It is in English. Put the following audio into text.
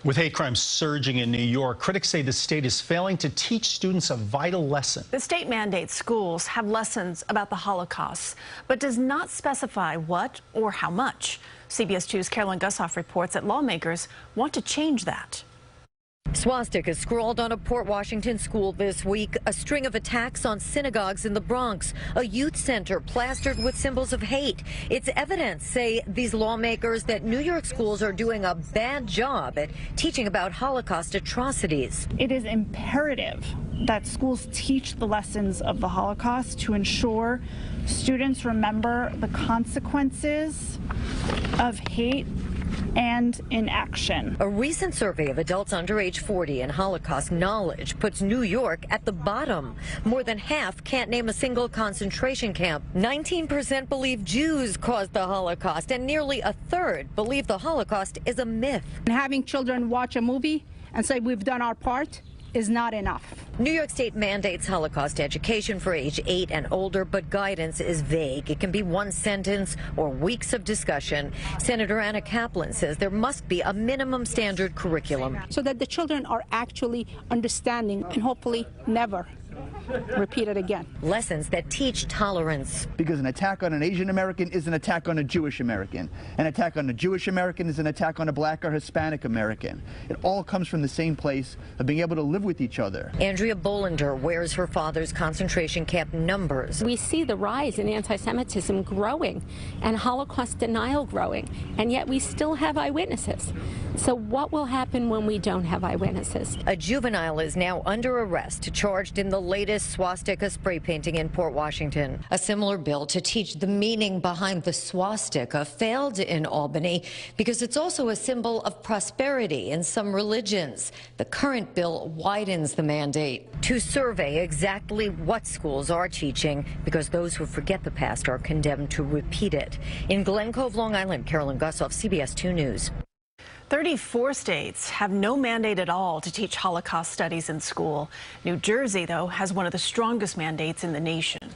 With hate crimes surging in New York, critics say the state is failing to teach students a vital lesson. The state mandates schools have lessons about the Holocaust, but does not specify what or how much. CBS 2's Carolyn Gusoff reports that lawmakers want to change that. Swastika scrawled on a Port Washington school this week, a string of attacks on synagogues in the Bronx, a youth center plastered with symbols of hate. It's evidence, say these lawmakers, that New York schools are doing a bad job at teaching about Holocaust atrocities. It is imperative that schools teach the lessons of the Holocaust to ensure students remember the consequences of hate and inaction. A recent survey of adults under age 40 in Holocaust knowledge puts New York at the bottom. More than half can't name a single concentration camp. 19% believe Jews caused the Holocaust, and nearly a third believe the Holocaust is a myth. And having children watch a movie and say we've done our part is not enough. New York State mandates Holocaust education for age 8 and older, but guidance is vague. It can be one sentence or weeks of discussion. Senator Anna Kaplan says there must be a minimum standard curriculum, so that the children are actually understanding and hopefully never repeat it again. Lessons that teach tolerance. Because an attack on an Asian American is an attack on a Jewish American. An attack on a Jewish American is an attack on a Black or Hispanic American. It all comes from the same place of being able to live with each other. Andrea Bolender wears her father's concentration camp numbers. We see the rise in anti-Semitism growing and Holocaust denial growing, and yet we still have eyewitnesses. So what will happen when we don't have eyewitnesses? A juvenile is now under arrest, charged in the latest swastika spray painting in Port Washington. A similar bill to teach the meaning behind the swastika failed in Albany because it's also a symbol of prosperity in some religions. The current bill widens the mandate to survey exactly what schools are teaching, because those who forget the past are condemned to repeat it. In Glen Cove, Long Island, Carolyn Gusoff, CBS 2 News. 34 states have no mandate at all to teach Holocaust studies in school. New Jersey, though, has one of the strongest mandates in the nation.